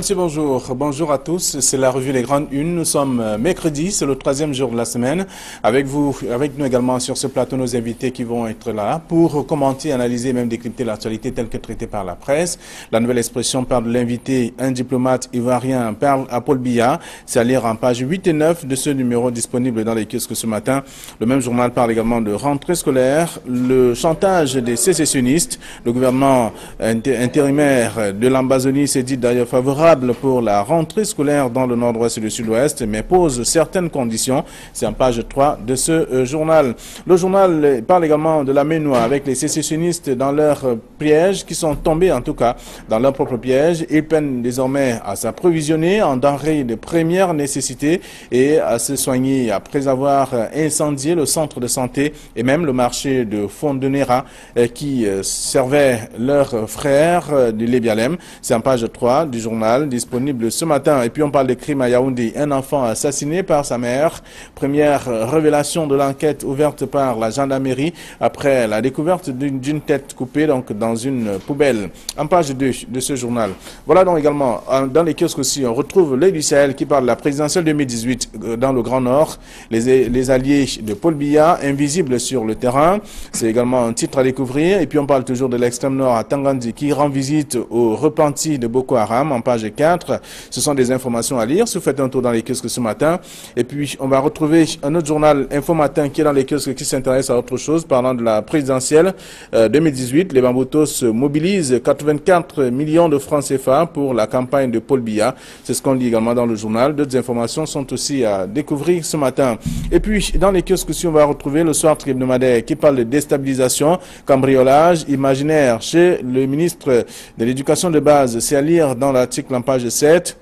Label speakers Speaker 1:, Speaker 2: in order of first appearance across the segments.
Speaker 1: Monsieur, bonjour. Bonjour à tous. C'est la revue Les Grandes Unes. Nous sommes mercredi, c'est le 3e jour de la semaine. Avec nous également sur ce plateau, nos invités qui vont être là pour commenter, analyser et même décrypter l'actualité telle que traitée par la presse. La nouvelle expression parle de l'invité, un diplomate ivoirien, parle à Paul Biya. C'est à lire en page 8 et 9 de ce numéro disponible dans les kiosques ce matin. Le même journal parle également de rentrée scolaire, le chantage des sécessionnistes. Le gouvernement intérimaire de l'Ambazonie s'est dit d'ailleurs favorable pour la rentrée scolaire dans le nord-ouest et le sud-ouest, mais pose certaines conditions. C'est en page 3 de ce journal. Le journal parle également de la Ménois avec les sécessionnistes dans leur piège, qui sont tombés en tout cas dans leur propre piège. Ils peinent désormais à s'approvisionner en denrées de première nécessité et à se soigner après avoir incendié le centre de santé et même le marché de Fondenera qui servait leurs frères du Lébialem. C'est en page 3 du journal disponible ce matin. Et puis on parle de crime à Yaoundé. Un enfant assassiné par sa mère. Première révélation de l'enquête ouverte par la gendarmerie après la découverte d'une tête coupée donc dans une poubelle. En page 2 de ce journal. Voilà donc également dans les kiosques aussi, on retrouve l'Œil du Sahel qui parle de la présidentielle 2018 dans le Grand Nord. Les alliés de Paul Biya invisibles sur le terrain. C'est également un titre à découvrir. Et puis on parle toujours de l'extrême nord à Tangandi qui rend visite aux repentis de Boko Haram en page 4. Ce sont des informations à lire si vous faites un tour dans les kiosques ce matin. Et puis, on va retrouver un autre journal, Info Matin, qui est dans les kiosques qui s'intéresse à autre chose, parlant de la présidentielle 2018. Les Bamboutos mobilisent 84 millions de francs CFA pour la campagne de Paul Biya. C'est ce qu'on lit également dans le journal. D'autres informations sont aussi à découvrir ce matin. Et puis, dans les kiosques aussi, on va retrouver le soir hebdomadaire qui parle de déstabilisation, cambriolage, imaginaire chez le ministre de l'Éducation de base. C'est à lire dans l'article en page 7.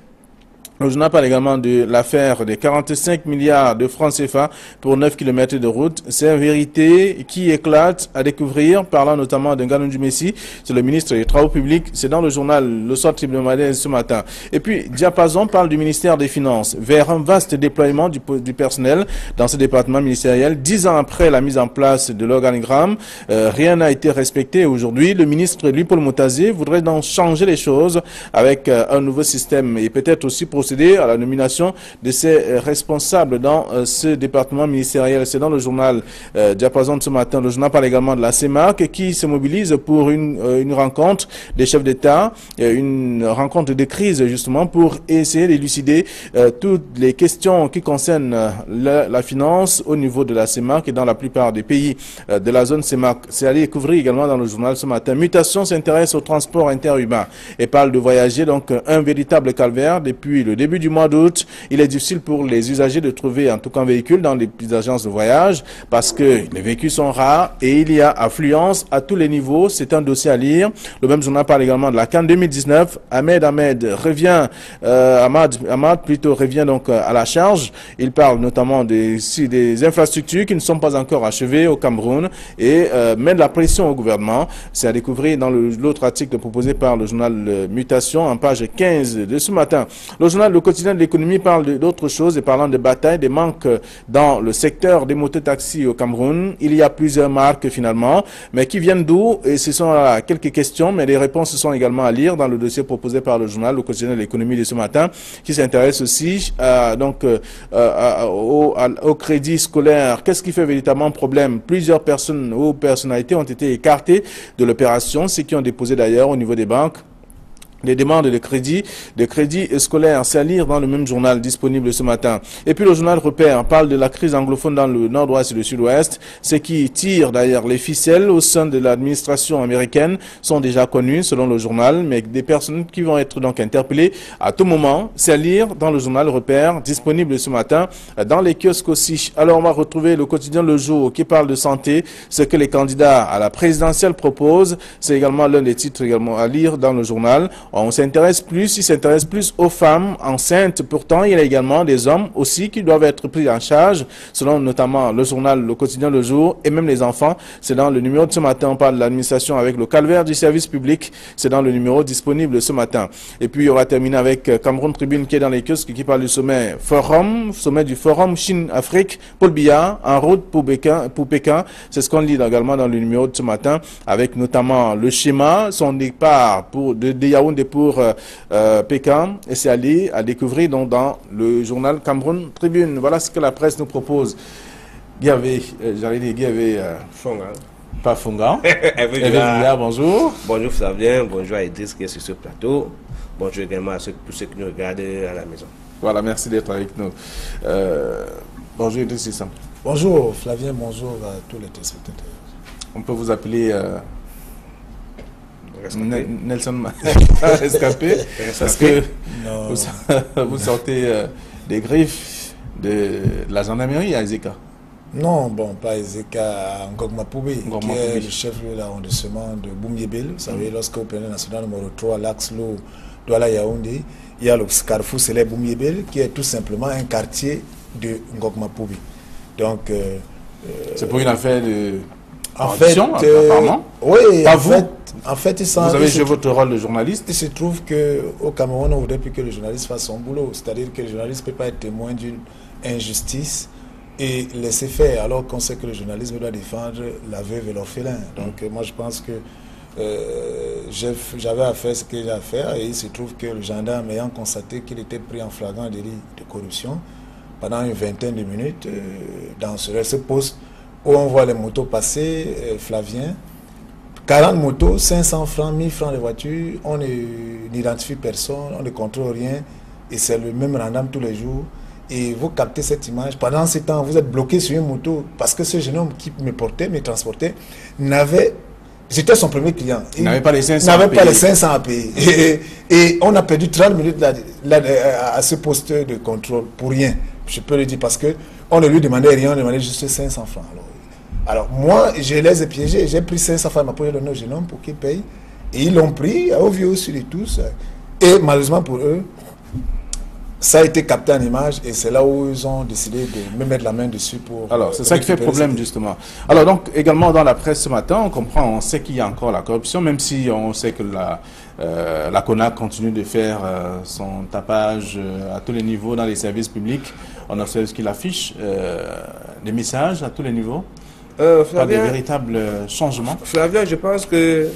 Speaker 1: Le journal parle également de l'affaire des 45 milliards de francs CFA pour 9 km de route. C'est une vérité qui éclate à découvrir, parlant notamment de Nganou Messi, c'est le ministre des Travaux publics. C'est dans le journal Le Soir hebdomadaire ce matin. Et puis, Diapason parle du ministère des Finances vers un vaste déploiement du personnel dans ce département ministériel. 10 ans après la mise en place de l'organigramme, rien n'a été respecté. Aujourd'hui, le ministre Louis-Paul Moutazé voudrait donc changer les choses avec un nouveau système et peut-être aussi procéder à la nomination de ses responsables dans ce département ministériel. C'est dans le journal Diapason de ce matin. Le journal parle également de la CEMAC qui se mobilise pour une rencontre des chefs d'État, une rencontre de crise justement pour essayer d'élucider toutes les questions qui concernent la finance au niveau de la CEMAC et dans la plupart des pays de la zone CEMAC. C'est à découvrir également dans le journal ce matin. Mutation s'intéresse au transport interurbain et parle de voyager, donc un véritable calvaire depuis le début du mois d'août. Il est difficile pour les usagers de trouver en tout cas un véhicule dans les petites agences de voyage parce que les véhicules sont rares et il y a affluence à tous les niveaux. C'est un dossier à lire. Le même journal parle également de la CAN 2019. Ahmed revient, Ahmad plutôt revient donc à la charge. Il parle notamment des infrastructures qui ne sont pas encore achevées au Cameroun et met de la pression au gouvernement. C'est à découvrir dans l'autre article proposé par le journal Mutation en page 15 de ce matin. Le journal Le Quotidien de l'économie parle d'autres choses et parlant de bataille, des manques dans le secteur des mototaxis au Cameroun. Il y a plusieurs marques finalement, mais qui viennent d'où? Et ce sont quelques questions, mais les réponses sont également à lire dans le dossier proposé par le journal Le Quotidien de l'économie de ce matin, qui s'intéresse aussi au crédit scolaire. Qu'est-ce qui fait véritablement problème? Plusieurs personnes ou personnalités ont été écartées de l'opération, ceux qui ont déposé d'ailleurs au niveau des banques les demandes de crédit scolaire. C'est à lire dans le même journal disponible ce matin. Et puis le journal Repère parle de la crise anglophone dans le nord-ouest et le sud-ouest. Ce qui tire d'ailleurs les ficelles au sein de l'administration américaine sont déjà connus selon le journal, mais des personnes qui vont être donc interpellées à tout moment. C'est à lire dans le journal Repère disponible ce matin dans les kiosques aussi. Alors on va retrouver le quotidien Le Jour qui parle de santé, ce que les candidats à la présidentielle proposent. C'est également l'un des titres également à lire dans le journal. Il s'intéresse plus aux femmes enceintes. Pourtant, il y a également des hommes aussi qui doivent être pris en charge, selon notamment le journal Le Quotidien Le Jour, et même les enfants. C'est dans le numéro de ce matin. On parle de l'administration avec le calvaire du service public. C'est dans le numéro disponible ce matin. Et puis, on va terminer avec Cameroun Tribune qui est dans les kiosques qui parle du sommet du Forum Chine-Afrique. Paul Biya en route pour Pékin. C'est ce qu'on lit également dans le numéro de ce matin, avec notamment le schéma, son départ de Yaoundé Yaoundé pour Pékin, et c'est à découvrir donc dans le journal Cameroun Tribune. Voilà ce que la presse nous propose.
Speaker 2: Fonga.
Speaker 1: Pas Fonga. Evia, bonjour.
Speaker 2: Bonjour Flavien, bonjour à Idriss qui est sur ce plateau. Bonjour également à tous ceux qui nous regardent à la maison.
Speaker 1: Voilà, merci d'être avec nous. Bonjour Idriss Issa.
Speaker 3: Bonjour Flavien, bonjour à tous les téléspectateurs.
Speaker 1: On peut vous appeler Nelson Rescapé, parce que vous sortez des griffes de la gendarmerie à Ezeka.
Speaker 3: Non, bon, pas Ezeka, Ngogma Poubé, qui est le chef de l'arrondissement de Boum-Yébel. Vous savez, lorsque vous prenez le national numéro 3, l'axe Lo, Douala Yaoundé, il y a le carrefour célèbre Boum-Yébel, qui est tout simplement un quartier de Ngogma Poubé. Donc,
Speaker 1: c'est pour une affaire de...
Speaker 3: En fait,
Speaker 1: apparemment.
Speaker 3: Oui,
Speaker 1: en fait, vous avez joué votre rôle de journaliste.
Speaker 3: Il se trouve qu'au Cameroun, on ne voudrait plus que le journaliste fasse son boulot. C'est-à-dire que le journaliste ne peut pas être témoin d'une injustice et laisser faire, alors qu'on sait que le journalisme doit défendre la veuve et l'orphelin. Donc moi je pense que j'avais à faire ce que j'ai à faire, et il se trouve que le gendarme, ayant constaté qu'il était pris en flagrant délit de corruption, pendant une vingtaine de minutes, dans ce poste où on voit les motos passer, Flavien, 40 motos, 500 francs, 1000 francs de voiture, on n'identifie personne, on ne contrôle rien, et c'est le même random tous les jours. Et vous captez cette image. Pendant ce temps, vous êtes bloqué sur une moto parce que ce jeune homme qui me transportait, j'étais son premier client.
Speaker 1: Il n'avait pas les 500
Speaker 3: à payer. Et on a perdu 30 minutes à ce poste de contrôle pour rien. Je peux le dire parce qu'on ne lui demandait rien, on demandait juste 500 francs. Alors moi, je les ai piégés. J'ai pris 500 francs, j'ai donné au jeune homme pour qu'il paye. Et ils l'ont pris, au vieux sur les tous. Et malheureusement pour eux, ça a été capté en image, et c'est là où ils ont décidé de me mettre la main dessus pour...
Speaker 1: Alors, c'est ça qui fait problème, justement. Alors, donc, également dans la presse ce matin, on sait qu'il y a encore la corruption, même si on sait que la CONAC continue de faire son tapage à tous les niveaux dans les services publics. On observe ce qu'il affiche, des messages à tous les niveaux. Pas de véritables changements.
Speaker 2: Flavien, je pense que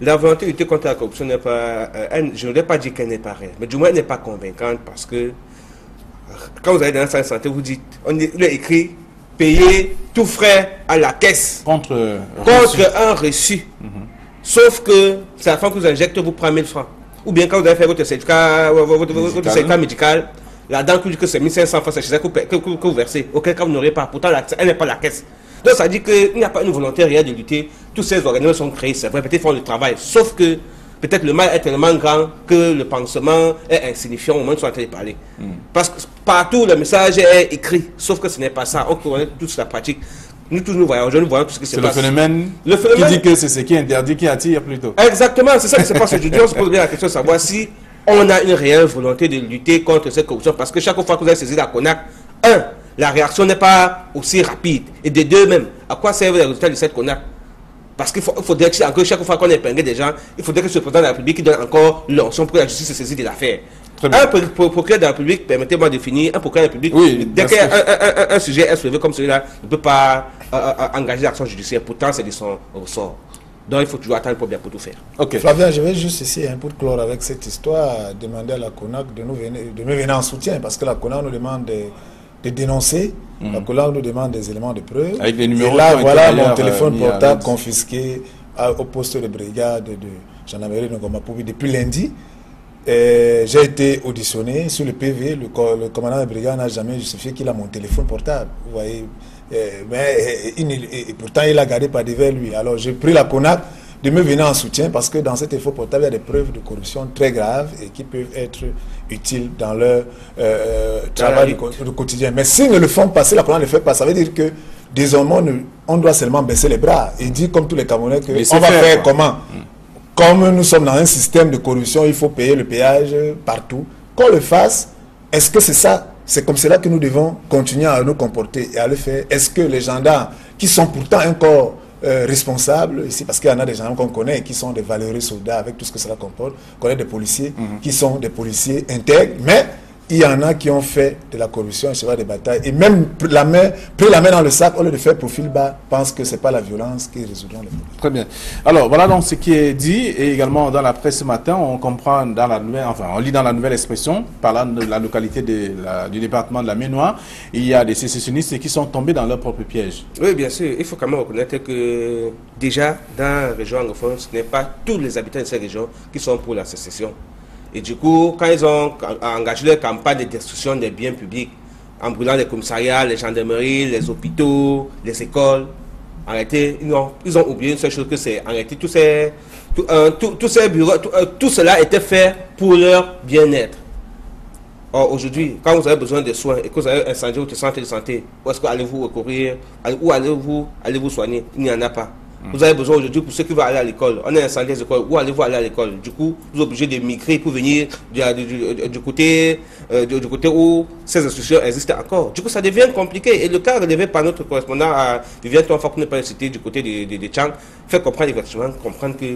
Speaker 2: la volonté de lutter contre la corruption n'est pas, je ne voudrais pas dire qu'elle n'est pas réelle, mais du moins elle n'est pas convaincante, parce que quand vous allez dans la salle de santé, vous dites, il est écrit payer tout frais à la caisse
Speaker 1: contre
Speaker 2: un reçu. Sauf que c'est la fois que vous injectez, vous prenez 1000 francs. Ou bien quand vous avez fait votre certificat, votre certificat médical, la dame qui dit que c'est 1500 francs, c'est chez ça que vous versez. Auquel cas vous n'aurez pas. Pourtant, elle n'est pas la caisse. Donc ça dit qu'il n'y a pas une volonté réelle de lutter. Tous ces organismes sont créés, c'est vrai, peut-être font le travail. Sauf que peut-être le mal est tellement grand que le pansement est insignifiant au moment où ils sont en train de parler. Parce que partout le message est écrit, sauf que ce n'est pas ça. On connaît toute la pratique. Nous tous nous voyons tout ce qui se passe.
Speaker 1: C'est le phénomène qui dit que c'est ce qui est interdit qui attire plutôt.
Speaker 2: Exactement, c'est ça qui se passe aujourd'hui. On se pose bien la question de savoir si on a une réelle volonté de lutter contre cette corruption. Parce que chaque fois que vous avez saisi la CONAC, la réaction n'est pas aussi rapide. Et de deux même, à quoi servent les résultats de cette CONAC? Parce qu'il faudrait que chaque fois qu'on épingle des gens, il faudrait que ce président de la République donne encore l'option pour que la justice se saisisse de l'affaire. Un procureur de la République, permettez-moi de finir, un procureur de la République,
Speaker 1: oui,
Speaker 2: dès qu'un sujet est soulevé comme celui-là, ne peut pas engager l'action judiciaire. Pourtant, c'est de son ressort. Donc il faut toujours attendre pour bien pour tout faire.
Speaker 3: Okay. Flavien, je vais juste ici, pour clore avec cette histoire, demander à la CONAC de nous venir en soutien, parce que la CONAC nous demande de dénoncer. La CONAC nous demande des éléments de preuve.
Speaker 1: Avec les numéros.
Speaker 3: Et là, voilà mon téléphone portable confisqué au poste de brigade de gendarmerie de Ngogma Poubé depuis lundi. J'ai été auditionné sur le PV. Le commandant de brigade n'a jamais justifié qu'il a mon téléphone portable. Vous voyez, mais pourtant il a gardé par devers lui. Alors j'ai pris la CONAC de me venir en soutien, parce que dans cet effort portable il y a des preuves de corruption très graves et qui peuvent être utiles dans leur travail du quotidien. Mais s'ils ne le font pas, si la CONAC ne le fait pas, ça veut dire que désormais on doit seulement baisser les bras et dire comme tous les Camerounais que on va faire comment. Comme nous sommes dans un système de corruption, il faut payer le péage partout. Qu'on le fasse, est-ce que c'est ça? C'est comme cela que nous devons continuer à nous comporter et à le faire. Est-ce que les gendarmes, qui sont pourtant encore responsables ici, parce qu'il y en a des gendarmes qu'on connaît qui sont des valeureux soldats avec tout ce que cela comporte, on connaît des policiers qui sont des policiers intègres, mais il y en a qui ont fait de la corruption un cheval de bataille et même pris la main dans le sac au lieu de faire profil bas, pensent que ce n'est pas la violence qui résoudra les problèmes.
Speaker 1: Très bien. Alors voilà donc ce qui est dit et également dans la presse ce matin, on comprend dans la nouvelle, enfin on lit dans la nouvelle expression, parlant de la localité du département de la Ménois, il y a des sécessionnistes qui sont tombés dans leur propre piège.
Speaker 2: Oui, bien sûr. Il faut quand même reconnaître que déjà dans la région anglophone, ce n'est pas tous les habitants de ces régions qui sont pour la sécession. Et du coup, quand ils ont engagé leur campagne de destruction des biens publics, en brûlant les commissariats, les gendarmeries, les hôpitaux, les écoles, arrêté, ils ont oublié une seule chose, que c'est arrêter tous ces bureaux, tout cela était fait pour leur bien-être. Or, aujourd'hui, quand vous avez besoin de soins et que vous avez incendié votre centre de santé, où est-ce que allez-vous recourir, où allez-vous soigner? Il n'y en a pas. Vous avez besoin aujourd'hui, pour ceux qui vont aller à l'école, on a incendié les écoles, où allez-vous aller à l'école? Du coup, vous êtes obligé de migrer pour venir du côté où ces institutions existent encore. Du coup, ça devient compliqué. Et le cas relevé par notre correspondant à Viviane Tonfa, qu'on ne peut pas citer, du côté de Tchang, fait comprendre que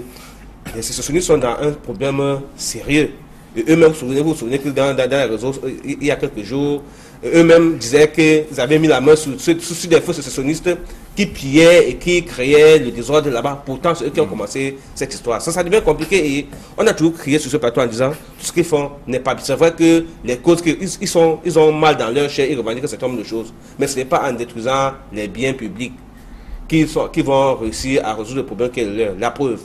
Speaker 2: les sécessionnistes sont dans un problème sérieux. Et eux-mêmes, vous vous souvenez que dans les réseaux, il y a quelques jours, eux-mêmes disaient qu'ils avaient mis la main sur des faux sécessionnistes qui pillaient et qui créaient le désordre là-bas. Pourtant, c'est eux qui ont commencé cette histoire. Ça devient compliqué et on a toujours crié sur ce plateau en disant tout ce qu'ils font n'est pas bien. C'est vrai que les causes, ils ont mal dans leur chair, ils revendiquent un certain nombre de choses. Mais ce n'est pas en détruisant les biens publics qu'ils vont réussir à résoudre le problème qui est leur. La preuve,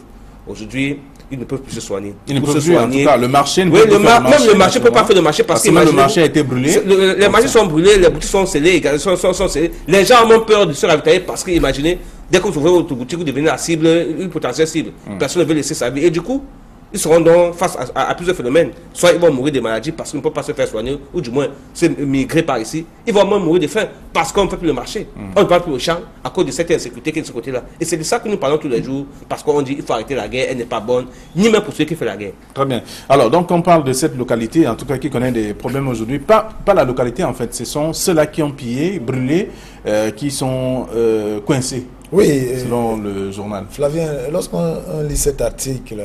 Speaker 2: aujourd'hui, ils ne peuvent plus se soigner.
Speaker 1: Ils ne peuvent plus, en tout cas, le marché ne peut pas faire le marché.
Speaker 2: Même le marché ne peut pas faire le marché parce que
Speaker 1: le marché a été brûlé.
Speaker 2: Les marchés sont brûlés, les boutiques sont scellées, sont scellées. Les gens ont peur de se ravitailler parce que, imaginez, dès que vous ouvrez votre boutique, vous devenez la cible, une potentielle cible. Personne ne veut laisser sa vie. Et du coup, ils seront donc face à plusieurs phénomènes. Soit ils vont mourir de maladies parce qu'ils ne peuvent pas se faire soigner, ou du moins se migrer par ici. Ils vont même mourir de faim parce qu'on ne fait plus le marché. On ne parle plus au champ à cause de cette insécurité qui est de ce côté-là. Et c'est de ça que nous parlons tous les jours, parce qu'on dit qu'il faut arrêter la guerre, elle n'est pas bonne, ni même pour ceux qui font la guerre.
Speaker 1: Très bien. Alors, donc on parle de cette localité, en tout cas qui connaît des problèmes aujourd'hui. Pas la localité en fait, ce sont ceux-là qui ont pillé, brûlé, qui sont coincés.
Speaker 3: Oui,
Speaker 1: selon le journal.
Speaker 3: Flavien, lorsqu'on lit cet article,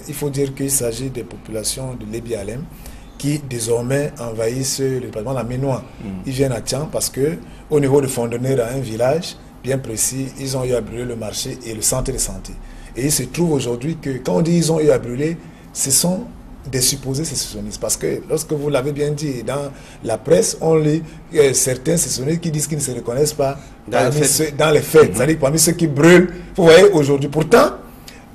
Speaker 3: il faut dire qu'il s'agit des populations de Lébi Alem qui désormais envahissent le département de la Ménois. Ils viennent à Tchang parce que au niveau de Fondonner, à un village bien précis, ils ont eu à brûler le marché et le centre de santé. Et il se trouve aujourd'hui que quand on dit ils ont eu à brûler, ce sont des supposés sécessionnistes. Parce que lorsque vous l'avez bien dit, dans la presse, on lit certains sécessionnistes qui disent qu'ils ne se reconnaissent pas dans les faits. C'est-à-dire parmi ceux qui brûlent, vous voyez aujourd'hui. Pourtant,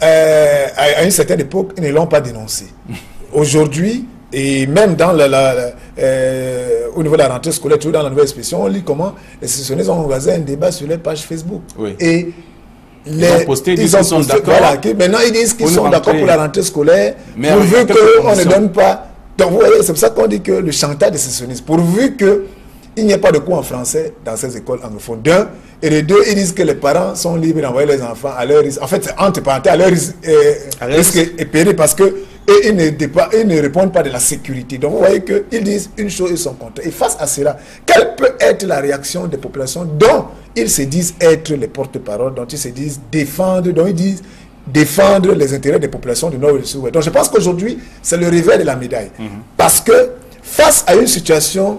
Speaker 3: à une certaine époque, ils ne l'ont pas dénoncé. Aujourd'hui, et même dans au niveau de la rentrée scolaire, toujours dans la nouvelle expression, on lit comment les sécessionnistes ont organisé un débat sur les pages Facebook.
Speaker 1: Oui.
Speaker 3: Et
Speaker 1: ils ont posté, ils sont d'accord.
Speaker 3: Voilà, maintenant ils disent qu'ils sont d'accord pour la rentrée scolaire, pourvu qu'on ne donne pas. Donc vous voyez, c'est pour ça qu'on dit que le chantage des sécessionnistes, pourvu qu'il n'y ait pas de cours en français dans ces écoles anglophones. D'un, et de deux, ils disent que les parents sont libres d'envoyer les enfants à leur risque. En fait, c'est entre parenthèses, à leur risque et péril, parce que ils ne répondent pas de la sécurité. Donc vous voyez qu'ils disent une chose, ils sont contre. Et face à cela, quelle peut être la réaction des populations dont ils se disent être les porte-parole, dont ils se disent défendre, dont ils disent défendre les intérêts des populations du Nord et du Sud. Donc je pense qu'aujourd'hui, c'est le réveil de la médaille. Parce que face à une situation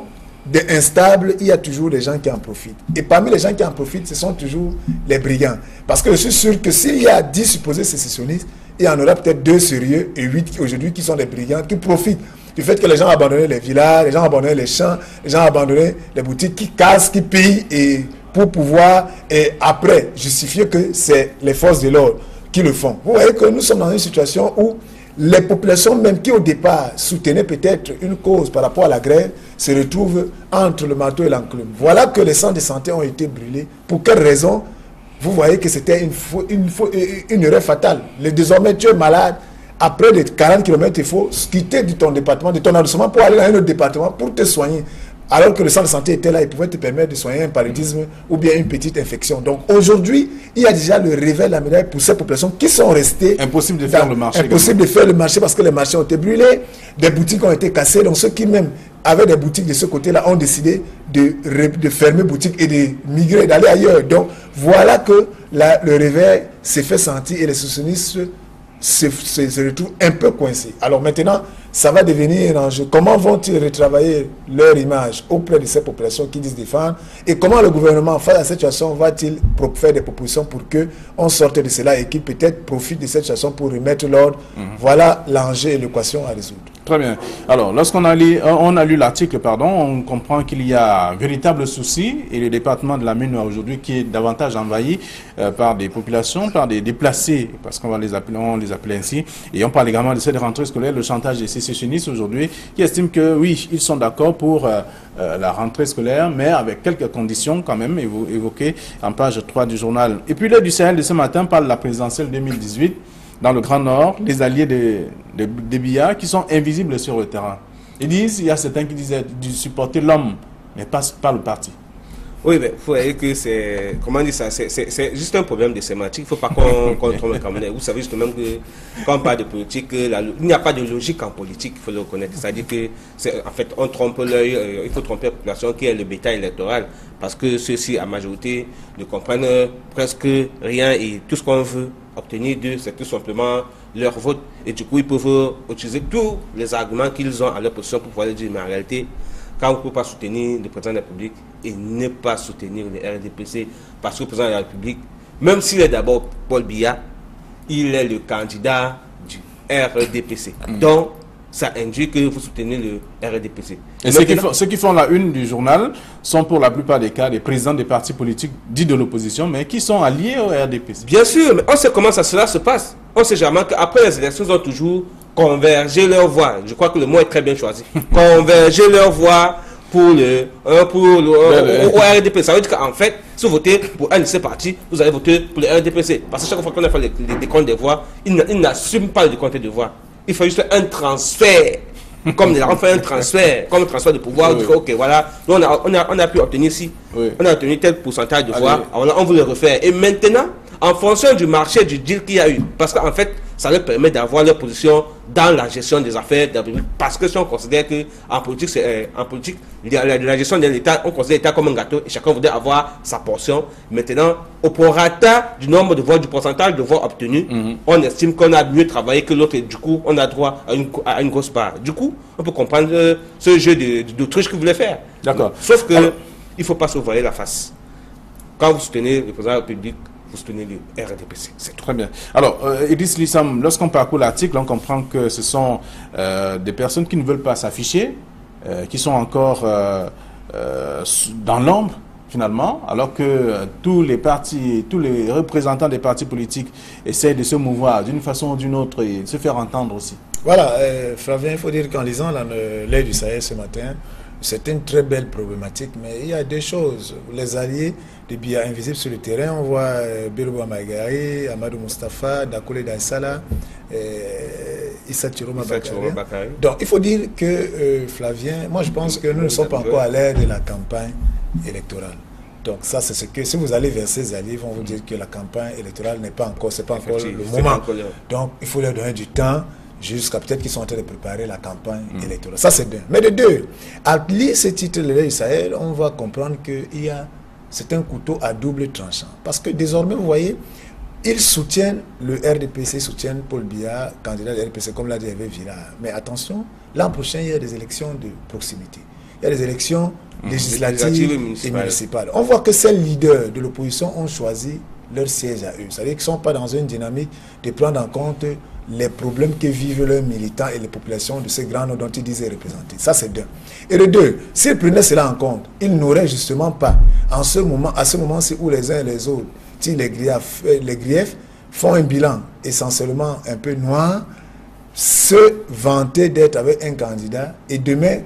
Speaker 3: instable, il y a toujours des gens qui en profitent. Et parmi les gens qui en profitent, ce sont toujours les brigands. Parce que je suis sûr que s'il y a 10 supposés sécessionnistes, il y en aura peut-être 2 sérieux et 8 aujourd'hui qui sont des brigands, qui profitent du fait que les gens ont abandonné les villages, les gens ont abandonné les champs, les gens ont abandonné les boutiques, qui cassent, qui pillent, et pour pouvoir, et après, justifier que c'est les forces de l'ordre qui le font. Vous voyez que nous sommes dans une situation où les populations même qui au départ soutenaient peut-être une cause par rapport à la grève se retrouvent entre le marteau et l'enclume. Voilà que les centres de santé ont été brûlés. Pour quelle raison? Vous voyez que c'était une erreur fatale. Désormais, tu es malade, après de 40 km, il faut quitter de ton département, de ton arrondissement pour aller dans un autre département pour te soigner. Alors que le centre de santé était là, il pouvait te permettre de soigner un paludisme ou bien une petite infection. Donc aujourd'hui, il y a déjà le réveil de la médaille pour ces populations qui sont restées...
Speaker 1: Impossible de faire le marché.
Speaker 3: Impossible de faire le marché parce que les marchés ont été brûlés, des boutiques ont été cassées. Donc ceux qui même avaient des boutiques de ce côté-là ont décidé de fermer boutique et de migrer, d'aller ailleurs. Donc voilà que le réveil s'est fait sentir et les sécessionnistes se retrouvent un peu coincés. Alors maintenant, ça va devenir un enjeu. Comment vont-ils retravailler leur image auprès de ces populations qui disent défendre? Et comment le gouvernement, face à cette situation, va-t-il faire des propositions pour qu'on sorte de cela et qu'ils peut-être profitent de cette situation pour remettre l'ordre? Voilà l'enjeu et l'équation à résoudre.
Speaker 1: Très bien. Alors, lorsqu'on a lu l'article, on comprend qu'il y a un véritable souci et le département de la mine aujourd'hui qui est davantage envahi par des populations, par des déplacés, parce qu'on les appeler ainsi. Et on parle également de cette rentrée scolaire, le chantage des sécessionnistes aujourd'hui, qui estiment que oui, ils sont d'accord pour la rentrée scolaire, mais avec quelques conditions quand même évoquées en page 3 du journal. Et puis l'Heure du Sahel de ce matin parle de la présidentielle 2018. Dans le Grand Nord, les alliés des Biya qui sont invisibles sur le terrain. Ils disent, il y a certains qui disent de supporter l'homme, mais pas le parti.
Speaker 2: Oui, mais il faut dire que c'est, comment dire ça, c'est juste un problème de sémantique. Il ne faut pas qu'on trompe le Camerounais. Vous savez justement que quand on parle de politique, il n'y a pas de logique en politique, il faut le reconnaître. C'est-à-dire que, en fait, on trompe l'œil, il faut tromper la population qui est le bétail électoral, parce que ceux-ci, à majorité, ne comprennent presque rien et tout ce qu'on veut obtenir d'eux, c'est tout simplement leur vote. Et du coup, ils peuvent utiliser tous les arguments qu'ils ont à leur position pour pouvoir dire, mais en réalité, quand on ne peut pas soutenir le président de la République et ne pas soutenir le RDPC, parce que le président de la République, même s'il est d'abord Paul Biya, il est le candidat du RDPC. Donc, ça induit que vous soutenez le RDPC.
Speaker 1: Et ceux qui font la une du journal sont pour la plupart des cas des présidents des partis politiques dits de l'opposition, mais qui sont alliés au RDPC.
Speaker 2: Bien sûr, mais on sait comment cela se passe. On sait jamais qu'après les élections, ils ont toujours convergé leur voix. Je crois que le mot est très bien choisi. Converger leur voix pour au RDPC. Ça veut dire qu'en fait, si vous votez pour un de ces partis, vous allez voter pour le RDPC. Parce que chaque fois qu'on a fait les décomptes des voix, ils n'assument pas le décompte de voix. Il faut juste un transfert. Comme on fait un transfert, comme un transfert de pouvoir, oui. Ok, voilà, nous on a pu obtenir ici, oui. On a obtenu tel pourcentage de voix, alors on veut le refaire. Et maintenant, en fonction du marché, du deal qu'il y a eu, parce qu'en fait, ça leur permet d'avoir leur position dans la gestion des affaires de la République. Parce que si on considère qu'en politique, la gestion de l'État, on considère l'État comme un gâteau et chacun voudrait avoir sa portion. Maintenant, au prorata du nombre de voix, du pourcentage de voix obtenues, on estime qu'on a mieux travaillé que l'autre et du coup, on a droit à une grosse part. Du coup, on peut comprendre ce jeu d'autruche que vous voulez faire.
Speaker 1: D'accord.
Speaker 2: Sauf que il ne faut pas se voiler la face. Quand vous soutenez le président de la République, vous soutenez le RDPC. C'est
Speaker 1: très bien. Alors, Idriss Lissam, lorsqu'on parcourt l'article, on comprend que ce sont des personnes qui ne veulent pas s'afficher, qui sont encore dans l'ombre, finalement, alors que tous les partis, tous les représentants des partis politiques essaient de se mouvoir d'une façon ou d'une autre et de se faire entendre aussi.
Speaker 3: Voilà, Flavien, il faut dire qu'en lisant l'Heure du Sahel ce matin, c'est une très belle problématique, mais il y a deux choses. Les alliés de Biya invisibles sur le terrain, on voit Birou Amagari, Amadou Mustafa, Dakole Daïsala, Issa Chiroma Bakari. Donc il faut dire que, Flavien, moi je pense que nous ne sommes pas encore à l'ère de la campagne électorale. Donc ça c'est ce que, si vous allez vers ces alliés, ils vont vous dire que la campagne électorale n'est pas encore, c'est pas encore le moment. Donc il faut leur donner du temps, jusqu'à peut-être qu'ils sont en train de préparer la campagne électorale. Ça, c'est d'un. Mais de deux, à lire ce titre-là, Israël, on va comprendre que c'est un couteau à double tranchant. Parce que désormais, vous voyez, ils soutiennent le RDPC, ils soutiennent Paul Biya, candidat de RDPC, comme l'a dit Hervé Villard. Mais attention, l'an prochain, il y a des élections de proximité. Il y a des élections législatives et municipales. On voit que ces leaders de l'opposition ont choisi leur siège à eux. C'est-à-dire qu'ils ne sont pas dans une dynamique de prendre en compte les problèmes que vivent leurs militants et les populations de ces grands noms dont ils disaient représenter. Ça, c'est d'un. Et de deux, s'ils prenaient cela en compte, ils n'auraient justement pas, à ce moment-ci où les uns et les autres tirent les griefs, font un bilan essentiellement un peu noir, se vanter d'être avec un candidat, et demain,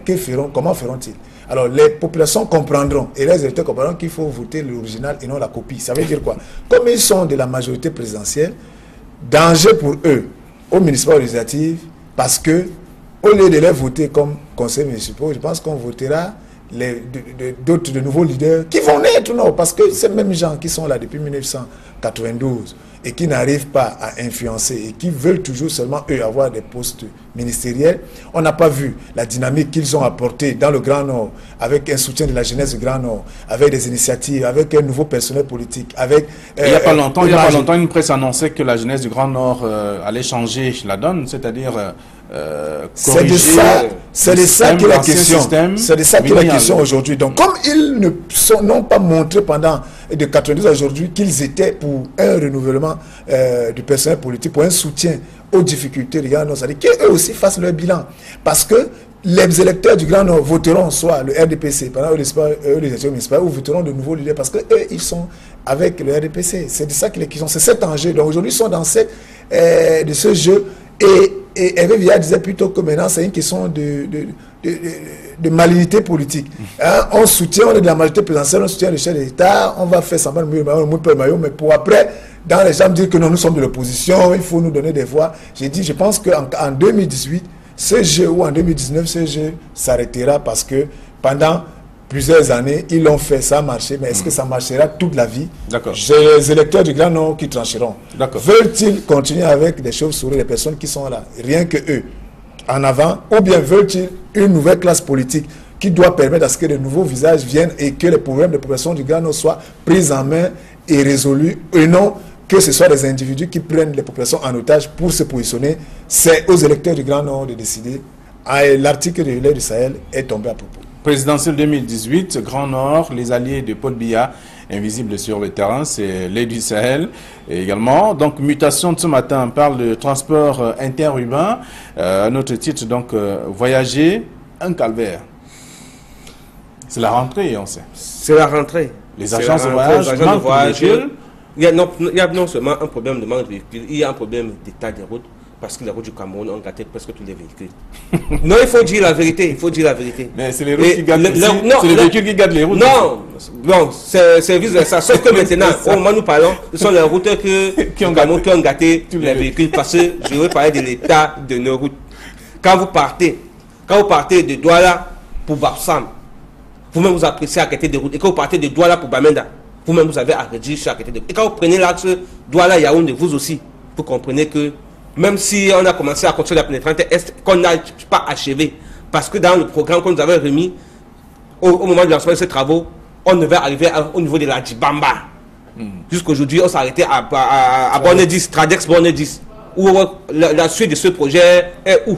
Speaker 3: comment feront-ils? Alors, les populations comprendront, et les électeurs comprendront qu'il faut voter l'original et non la copie. Ça veut dire quoi? Comme ils sont de la majorité présidentielle, danger pour eux, aux municipales législatives, parce que, au lieu de les voter comme conseil municipal, je pense qu'on votera d'autres, de nouveaux leaders qui vont naître, non, parce que ces mêmes gens qui sont là depuis 1992 et qui n'arrivent pas à influencer et qui veulent toujours seulement, eux, avoir des postes ministériels. On n'a pas vu la dynamique qu'ils ont apportée dans le Grand Nord, avec un soutien de la jeunesse du Grand Nord, avec des initiatives, avec un nouveau personnel politique, avec...
Speaker 1: il n'y a pas longtemps, une presse annonçait que la jeunesse du Grand Nord allait changer la donne, c'est-à-dire
Speaker 3: C'est de ça qu'il est la question. C'est de ça qu'il est la question aujourd'hui. Donc, comme ils n'ont pas montré pendant de 92 à aujourd'hui qu'ils étaient pour un renouvellement du personnel politique, pour un soutien aux difficultés des Grands Nord, c'est-à-dire qu'eux aussi fassent leur bilan. Parce que les électeurs du Grand Nord voteront soit le RDPC pendant les élections municipales ou voteront de nouveaux leaders parce qu'eux, ils sont avec le RDPC. C'est de ça qu'il est question. C'est cet enjeu. Donc aujourd'hui, ils sont dans de ce jeu. Et Hervé Villard disait plutôt que maintenant, c'est une question de malignité politique. Hein? On soutient, on est de la majorité présidentielle, on soutient le chef de l'État, on va faire semblant de mais pour après, dans les gens dire que non, nous sommes de l'opposition, il faut nous donner des voix. Je pense qu'en 2018, ce jeu, ou en 2019, ce jeu s'arrêtera parce que pendant plusieurs années, ils l'ont fait, ça a marché, mais est-ce que ça marchera toute la vie?
Speaker 1: D'accord.
Speaker 3: J'ai les électeurs du Grand Nord qui trancheront. Veulent-ils continuer avec des chauves-souris, les personnes qui sont là, rien que eux, en avant, ou bien veulent-ils une nouvelle classe politique qui doit permettre à ce que de nouveaux visages viennent et que les problèmes de population du Grand Nord soient pris en main et résolus, et non que ce soit des individus qui prennent les populations en otage pour se positionner. C'est aux électeurs du Grand Nord de décider. L'article de l'Air du Sahel est tombé à propos.
Speaker 1: Présidentielle 2018, Grand Nord, les alliés de Paul Biya, invisibles sur le terrain, c'est l'Air du Sahel et également. Donc, mutation de ce matin, on parle de transport interurbain. À notre titre, donc, voyager, un calvaire. C'est la rentrée, on sait.
Speaker 2: C'est la rentrée.
Speaker 1: Les agences de voyage,
Speaker 2: il y a non seulement un problème de manque de véhicules, il y a un problème d'état des routes, parce que les routes du Cameroun ont gâté presque tous les véhicules. Non, il faut dire la vérité, il faut dire la vérité.
Speaker 1: Mais c'est les routes qui gâtent c'est les véhicules qui gâtent les routes.
Speaker 2: Non, c'est vice-versa. Sauf que maintenant, au moment où nous parlons, ce sont les routes qui ont gâté les véhicules, parce que je veux parler de l'état de nos routes. Quand vous partez de Douala pour Bapsam, vous-même vous appréciez à côté des routes, et quand vous partez de Douala pour Bamenda, vous-même vous avez à réduire chaque côté de route. Et quand vous prenez l'axe Douala-Yaoundé, vous aussi, vous comprenez que même si on a commencé à construire la pénétrante est, qu'on n'a pas achevé, parce que dans le programme qu'on nous avait remis, au moment du lancement de ces travaux, on devait arriver au niveau de la Djibamba. Jusqu'aujourd'hui, on s'est arrêté à Borne 10, Tradex Borne 10. Où la suite de ce projet est où?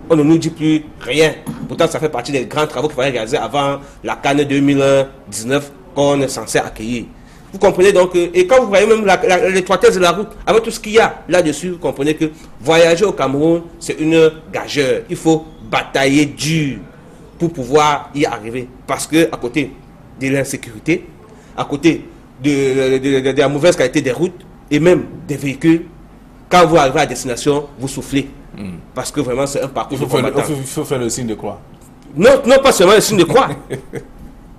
Speaker 2: On ne nous dit plus rien. Pourtant, ça fait partie des grands travaux qu'il fallait réaliser avant la CAN 2019 qu'on est censé accueillir. Vous comprenez donc, et quand vous voyez même l'étroitesse de la route, avec tout ce qu'il y a là-dessus, vous comprenez que voyager au Cameroun, c'est une gageure. Il faut batailler dur pour pouvoir y arriver. Parce que à côté de l'insécurité, à côté de la mauvaise qualité des routes, et même des véhicules, quand vous arrivez à destination, vous soufflez. Parce que vraiment, c'est un parcours de combattant.
Speaker 1: Il faut faire le signe de croix.
Speaker 2: Non, pas seulement le signe de croix.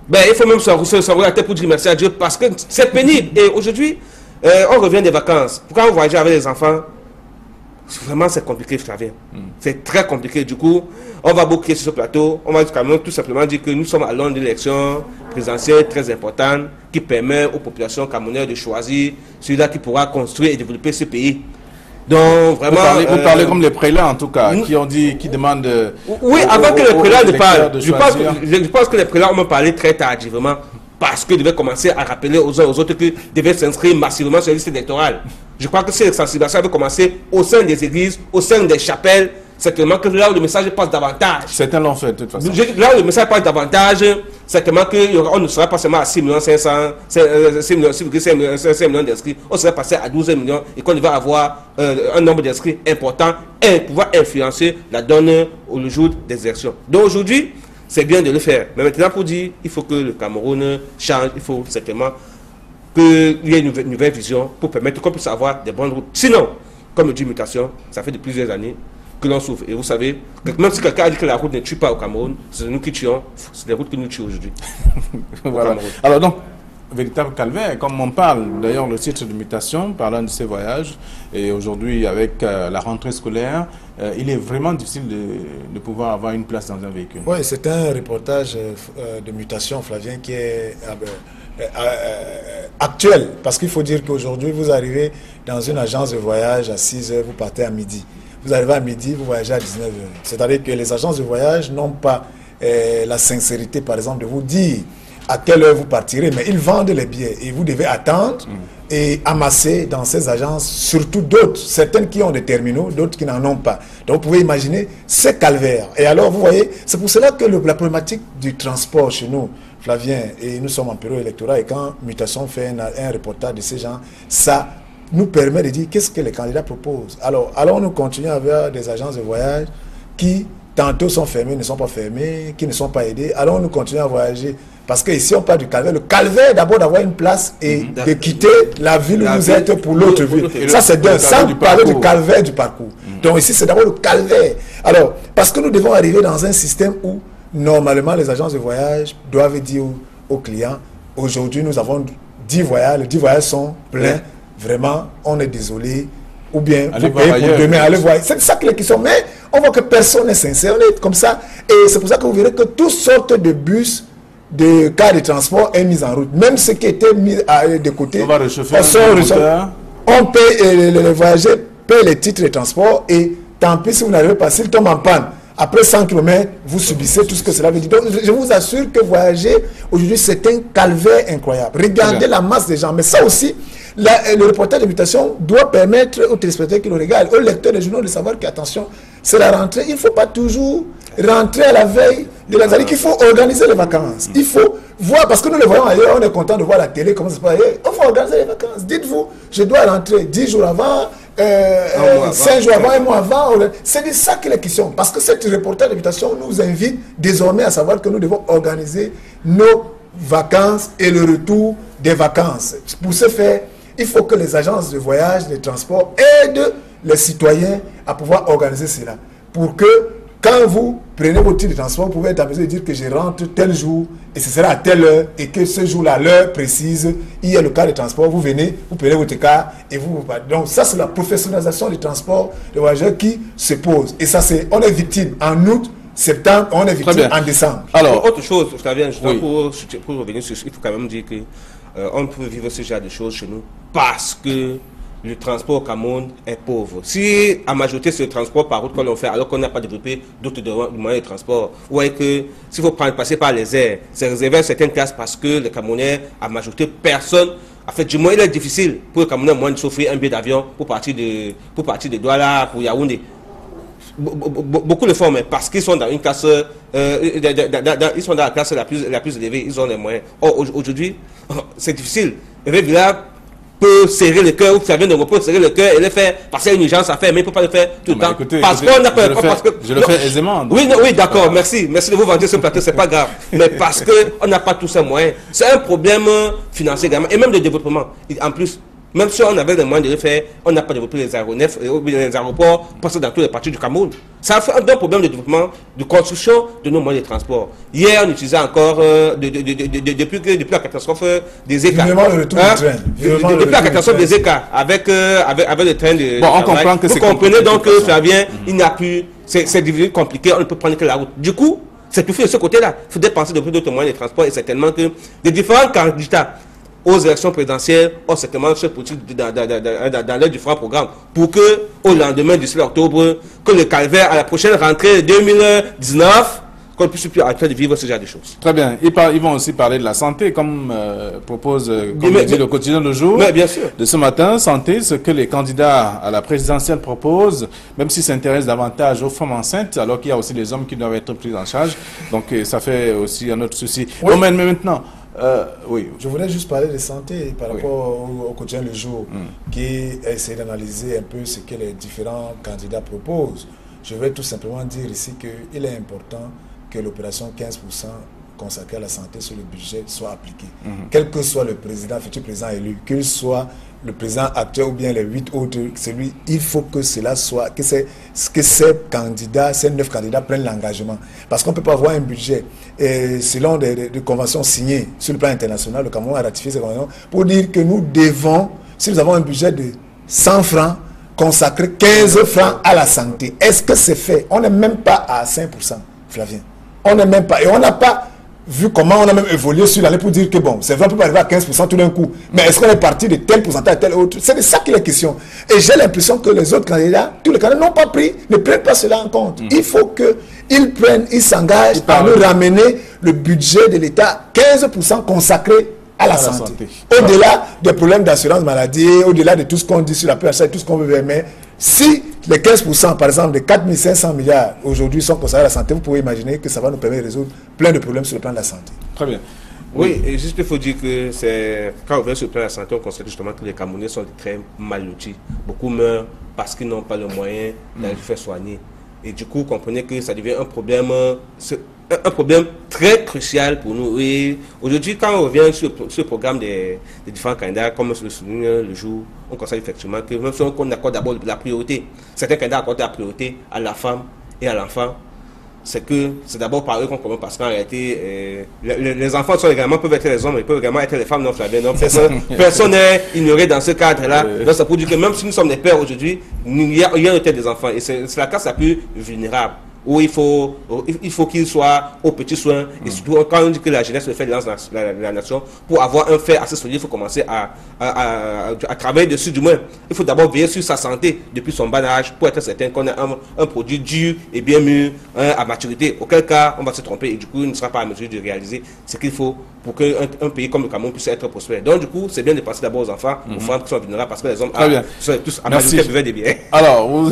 Speaker 2: Ben, il faut même s'enrouler la tête pour dire merci à Dieu parce que c'est pénible. Et aujourd'hui, on revient des vacances. Pourquoi on voyage avec les enfants? Vraiment, c'est compliqué, Flavien. C'est très compliqué. Du coup, on va boucler sur ce plateau. On va quand même tout simplement dire que nous sommes à l'heure d'une élection présidentielle très importante qui permet aux populations camerounaises de choisir celui-là qui pourra construire et développer ce pays. Donc, vraiment,
Speaker 1: vous parlez comme les prélats, en tout cas, qui demandent...
Speaker 2: Oui, avant que les prélats ne parlent. Je pense que les prélats ont parlé très tardivement parce qu'ils devaient commencer à rappeler aux uns aux autres qu'ils devaient s'inscrire massivement sur la liste électorale. Je crois que cette sensibilisation avait commencé au sein des églises, au sein des chapelles. C'est tellement que là où le message passe davantage.
Speaker 1: Certains l'ont fait, de toute façon.
Speaker 2: Là où le message passe davantage, c'est tellement qu'on ne sera pas seulement à 6 500 millions d'inscrits, on serait passé à 12 millions et qu'on devait avoir un nombre d'inscrits important et pouvoir influencer la donne au jour des élections. Donc aujourd'hui, c'est bien de le faire. Mais maintenant, pour dire, il faut que le Cameroun change, il faut certainement qu'il y ait une nouvelle vision pour permettre qu'on puisse avoir des bonnes routes. Sinon, comme le dit Mutation, ça fait de plusieurs années que l'on souffre. Et vous savez, même si quelqu'un a dit que la route ne tue pas au Cameroun, c'est nous qui tuons, c'est les routes qui nous tuent aujourd'hui.
Speaker 1: Voilà. Alors donc, véritable calvaire, comme on parle, d'ailleurs le titre de Mutation, parlant de ces voyages, et aujourd'hui avec la rentrée scolaire, il est vraiment difficile de pouvoir avoir une place dans un véhicule.
Speaker 3: Oui, c'est un reportage de Mutation, Flavien, qui est actuel, parce qu'il faut dire qu'aujourd'hui, vous arrivez dans une agence de voyage à 6 h, vous partez à midi. Vous arrivez à midi, vous voyagez à 19 h. C'est-à-dire que les agences de voyage n'ont pas la sincérité, par exemple, de vous dire à quelle heure vous partirez, mais ils vendent les billets et vous devez attendre et amasser dans ces agences, surtout d'autres, certaines qui ont des terminaux, d'autres qui n'en ont pas. Donc vous pouvez imaginer ce calvaire. Et alors vous voyez, c'est pour cela que la problématique du transport chez nous, Flavien, et nous sommes en période électorale, et quand Mutation fait un reportage de ces gens, ça nous permet de dire qu'est-ce que les candidats proposent. Alors nous continuons avec des agences de voyage qui tantôt sont fermées, ne sont pas fermées, qui ne sont pas aidées. Alors nous continuons à voyager. Parce que ici on parle du calvaire. Le calvaire d'abord d'avoir une place et de quitter la ville où vous êtes pour l'autre ville. Ça c'est d'un, sans parler du calvaire du parcours. Donc ici c'est d'abord le calvaire. Alors, parce que nous devons arriver dans un système où normalement les agences de voyage doivent dire aux clients, aujourd'hui nous avons 10 voyages, les 10 voyages sont pleins, vraiment on est désolé, ou bien vous payez pour demain, allez voir. C'est ça que les questions. Mais on voit que personne n'est sincère, on est comme ça. Et c'est pour ça que vous verrez que toutes sortes de bus, de cars de transport est mis en route. Même ce qui était mis de côté,
Speaker 1: on va réchauffer
Speaker 3: on paye, les voyageurs payent les titres de transport et tant pis si vous n'arrivez pas, s'ils tombent en panne, après 100 km, vous subissez tout ce que cela veut dire. Donc je vous assure que voyager aujourd'hui c'est un calvaire incroyable. Regardez la masse des gens, mais ça aussi, le reportage de Mutation doit permettre aux téléspectateurs qui le regardent, aux lecteurs des journaux de savoir qu'attention, c'est la rentrée, il ne faut pas toujours rentrer à la veille de la il faut organiser les vacances. Il faut voir, parce que nous le voyons ailleurs, on est content de voir la télé, comment ça se passe. Il faut organiser les vacances. Dites-vous, je dois rentrer 10 jours avant, 5 jours avant, un mois avant. C'est de ça qu'il est question. Parce que cette reportage d'invitation nous invite désormais à savoir que nous devons organiser nos vacances et le retour des vacances. Pour ce faire, il faut que les agences de voyage, de transport aident les citoyens à pouvoir organiser cela. Pour que quand vous prenez votre titre de transport, vous pouvez être en mesure de dire que je rentre tel jour et ce sera à telle heure et que ce jour-là, l'heure précise, il y a le cas de transport, vous venez, vous prenez votre car et vous... Donc ça, c'est la professionnalisation du transport de voyageurs qui se pose. Et ça, c'est... On est victime en août, septembre, on est victime en décembre.
Speaker 2: Alors, autre chose, Flavien, pour revenir sur ce, il faut quand même dire que on peut vivre ce genre de choses chez nous parce que le transport au Cameroun est pauvre. Si à majorité c'est le transport par route qu'on l'on fait alors qu'on n'a pas développé d'autres moyens de transport, vous voyez que s'il faut passer par les airs, c'est réservé à certaines classes parce que les Camerounais, à majorité, personne, en fait, du moins il est difficile pour les Camerounais moins de s'offrir un billet d'avion pour partir de Douala pour Yaoundé. Beaucoup le font, mais parce qu'ils sont dans une classe, ils sont dans la classe la plus élevée, ils ont les moyens. Or, aujourd'hui, c'est difficile. Le village peut serrer le cœur, ou ça vient de repos, serrer le cœur et le faire passer une urgence à faire, mais il ne peut pas le faire tout le temps.
Speaker 1: Écoutez,
Speaker 2: parce qu'on n'a pas
Speaker 1: je le fais aisément.
Speaker 2: Oui, d'accord, merci de vous vendre ce plateau, c'est pas grave. Mais parce qu'on n'a pas tous ces moyens. C'est un problème financier également, et même de développement. En plus, même si on avait les moyens de le faire, on n'a pas développé les aéronefs, les aéroports, parce que dans tous les parties du Cameroun. Ça fait un problème de développement, de construction de nos moyens de transport. Hier, on utilisait encore, depuis la catastrophe des ECA. Depuis la catastrophe des ECA, avec le train de...
Speaker 1: Bon, on comprend que c'est compliqué.
Speaker 2: Vous comprenez donc que ça vient, il n'y a plus... C'est devenu compliqué, on ne peut prendre que la route. Du coup, c'est tout fait de ce côté-là. Il faudrait penser de plus d'autres moyens de transport, et certainement que les différents candidats aux élections présidentielles ont certainement cette politique dans leur différents programmes pour que, au lendemain du 6 octobre, que le calvaire à la prochaine rentrée 2019, qu'on puisse plus en train de vivre ce genre de choses.
Speaker 1: Très bien. Ils vont aussi parler de la santé, comme propose, comme dit le quotidien de jour.
Speaker 2: Mais bien sûr.
Speaker 1: De ce matin, santé, ce que les candidats à la présidentielle proposent, même s'ils s'intéressent davantage aux femmes enceintes, alors qu'il y a aussi les hommes qui doivent être pris en charge. Donc ça fait aussi un autre souci.
Speaker 3: Oui.
Speaker 1: Bon, mais maintenant... oui.
Speaker 3: Je voulais juste parler de santé par rapport au quotidien le jour qui essaie d'analyser un peu ce que les différents candidats proposent. Je vais tout simplement dire ici qu'il est important que l'opération 15% consacrée à la santé sur le budget soit appliquée. Quel que soit le président, futur président élu, qu'il soit le président actuel ou bien les 8 autres, celui, il faut que cela soit, que ces candidats, ces 9 candidats prennent l'engagement. Parce qu'on ne peut pas avoir un budget. Et selon des conventions signées sur le plan international, le Cameroun a ratifié ces conventions pour dire que nous devons, si nous avons un budget de 100 francs, consacrer 15 francs à la santé. Est-ce que c'est fait? On n'est même pas à 5%, Flavien. On n'est même pas. Et on n'a pas vu comment on a même évolué sur l'année pour dire que bon, c'est vrai, on peut pas arriver à 15% tout d'un coup, mais est-ce qu'on est parti de tel pourcentage à tel autre? C'est de ça qu'il est question. Et j'ai l'impression que les autres candidats, tous les candidats n'ont pas pris, ne prennent pas cela en compte. Il faut qu'ils prennent, ils s'engagent à nous ramener le budget de l'État 15% consacré à la santé. Au-delà des problèmes d'assurance maladie, au-delà de tout ce qu'on dit sur la PHA et tout ce qu'on veut faire, mais si les 15%, par exemple, de 4 500 milliards aujourd'hui sont consacrés à la santé, vous pouvez imaginer que ça va nous permettre de résoudre plein de problèmes sur le plan de la santé.
Speaker 1: Très bien.
Speaker 2: Oui, et juste il faut dire que c'est quand on vient sur le plan de la santé, on constate justement que les Camerounais sont très mal lotis. Beaucoup meurent parce qu'ils n'ont pas le moyen d'aller se faire soigner. Et du coup, vous comprenez que ça devient un problème très crucial pour nous. Et aujourd'hui, quand on revient sur le programme des différents candidats, comme le souligne le jour, on constate effectivement que même si on accorde d'abord la priorité, certains candidats accordent la priorité à la femme et à l'enfant, c'est d'abord par eux qu'on commence, parce qu'en réalité, les enfants peuvent être les hommes, ils peuvent également être les femmes. Non, personne n'est ignoré dans ce cadre-là. Donc ça peut dire que même si nous sommes des pères aujourd'hui, il y a peut-être des enfants. Et c'est la classe la plus vulnérable, où il faut qu'ils soient aux petits soins. Et surtout, quand on dit que la jeunesse le fait de la nation, pour avoir un fait assez solide, il faut commencer à travailler dessus du moins. Il faut d'abord veiller sur sa santé depuis son bas âge pour être certain qu'on a un produit dur et bien mûr à maturité. Auquel cas, on va se tromper et du coup, il ne sera pas à mesure de réaliser ce qu'il faut pour qu'un pays comme le Cameroun puisse être prospère. Donc du coup, c'est bien de penser d'abord aux enfants, aux femmes qui sont vulnérables, parce que les hommes sont tous à majorité buvaient des biens.
Speaker 1: Alors,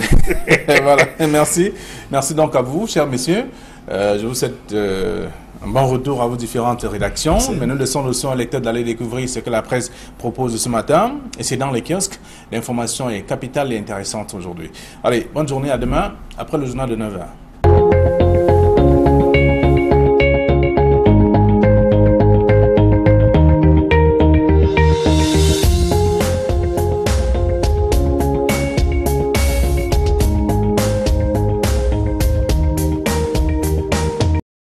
Speaker 1: voilà, merci. Merci donc à vous, chers messieurs. Je vous souhaite un bon retour à vos différentes rédactions. Mais nous laissons le son lecteur d'aller découvrir ce que la presse propose ce matin. Et c'est dans les kiosques. L'information est capitale et intéressante aujourd'hui. Allez, bonne journée, à demain, après le journal de 9h.